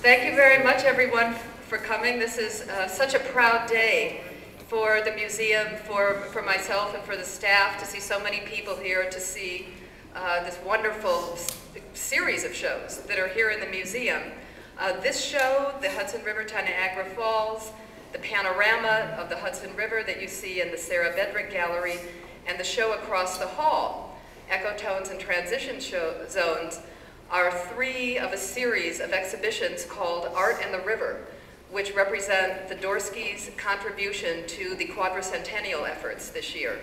Thank you very much, everyone, for coming. This is such a proud day for the museum, for myself, and for the staff to see so many people here, to see this wonderful series of shows that are here in the museum. This show, the Hudson River to Niagara Falls, the panorama of the Hudson River that you see in the Sara Gallery, and the show across the hall, Echotones and Transition Zones, are three of a series of exhibitions called Art and the River, which represent the Dorsky's contribution to the quadricentennial efforts this year.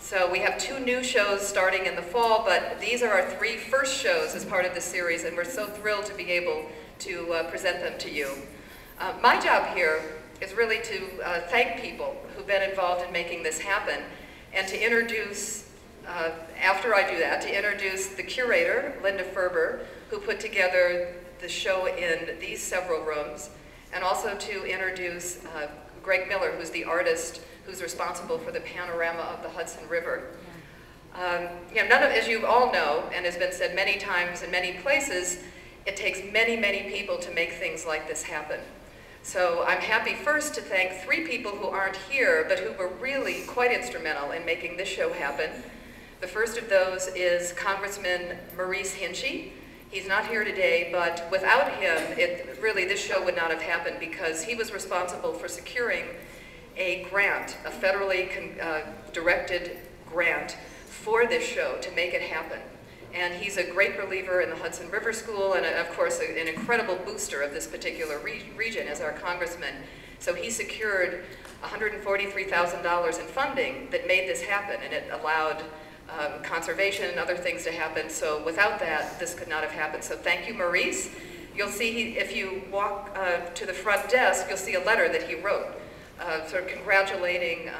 So we have two new shows starting in the fall, but these are our three first shows as part of the series, and we're so thrilled to be able to present them to you. My job here is really to thank people who've been involved in making this happen, and to introduce, after I do that, to introduce the curator, Linda Ferber, who put together the show in these several rooms, and also to introduce Greg Miller, who's the artist who's responsible for the panorama of the Hudson River. As you all know, and has been said many times in many places, it takes many, many people to make things like this happen. So I'm happy first to thank three people who aren't here, but who were really quite instrumental in making this show happen. The first of those is Congressman Maurice Hinchey. He's not here today, but without him, this show would not have happened, because he was responsible for securing a grant, a federally directed grant for this show to make it happen. And he's a great believer in the Hudson River School, and of course an incredible booster of this particular region as our congressman. So he secured $143,000 in funding that made this happen, and it allowed conservation and other things to happen. So without that, this could not have happened. So thank you, Maurice. You'll see, if you walk to the front desk, you'll see a letter that he wrote, sort of congratulating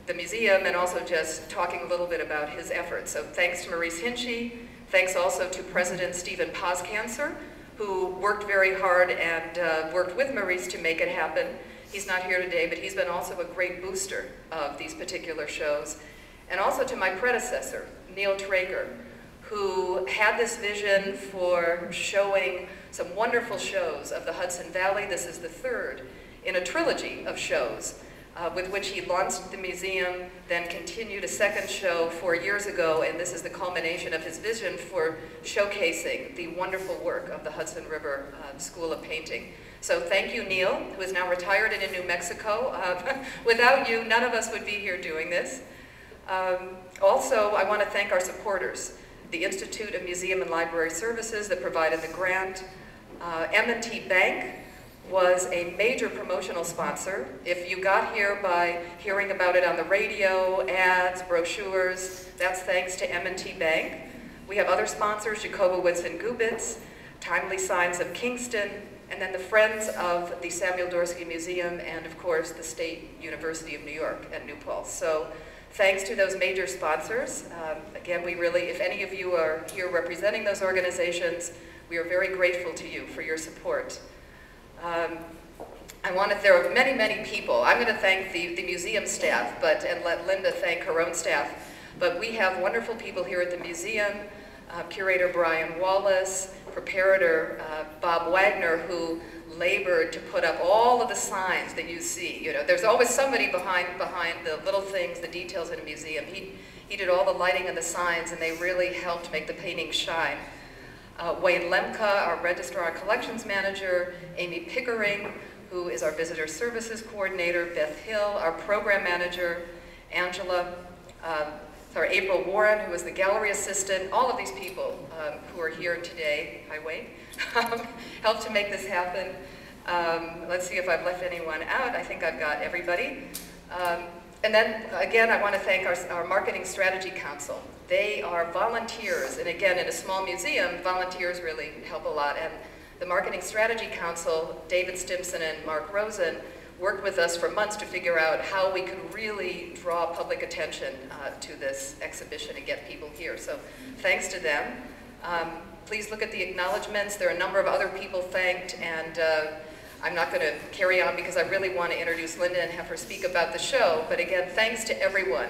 the museum, and also just talking a little bit about his efforts. So thanks to Maurice Hinchey. Thanks also to President Stephen Poscancer, who worked very hard and worked with Maurice to make it happen. He's not here today, but he's been also a great booster of these particular shows. And also to my predecessor, Neil Traeger, who had this vision for showing some wonderful shows of the Hudson Valley. This is the third in a trilogy of shows with which he launched the museum, then continued a second show 4 years ago, and this is the culmination of his vision for showcasing the wonderful work of the Hudson River School of Painting. So thank you, Neil, who is now retired and in New Mexico. Without you, none of us would be here doing this. Also, I want to thank our supporters, the Institute of Museum and Library Services that provided the grant. M&T Bank was a major promotional sponsor. If you got here by hearing about it on the radio, ads, brochures, that's thanks to M&T Bank. We have other sponsors, Jacobowitz and Gubitz, Timely Signs of Kingston, and then the Friends of the Samuel Dorsky Museum, and of course the State University of New York at New Paltz. So thanks to those major sponsors. Again, we really, if any of you are here representing those organizations, we are very grateful to you for your support. There are many, many people. I'm going to thank the museum staff, and let Linda thank her own staff. But we have wonderful people here at the museum, curator Brian Wallace, preparator Bob Wagner, who labored to put up all of the signs that you see. You know, there's always somebody behind the little things, the details in a museum. He did all the lighting and the signs, and they really helped make the paintings shine. Wayne Lemke, our registrar and collections manager, Amy Pickering, who is our visitor services coordinator, Beth Hill, our program manager, Angela, April Warren, who was the gallery assistant. All of these people who are here today, hi Wayne, helped to make this happen. Let's see if I've left anyone out. I think I've got everybody. And then, again, I want to thank our Marketing Strategy Council. They are volunteers, and again, in a small museum, volunteers really help a lot. And the Marketing Strategy Council, David Stimson and Mark Rosen, worked with us for months to figure out how we could really draw public attention to this exhibition and get people here. So thanks to them. Please look at the acknowledgements. There are a number of other people thanked, and I'm not going to carry on because I really want to introduce Linda and have her speak about the show. But again, thanks to everyone.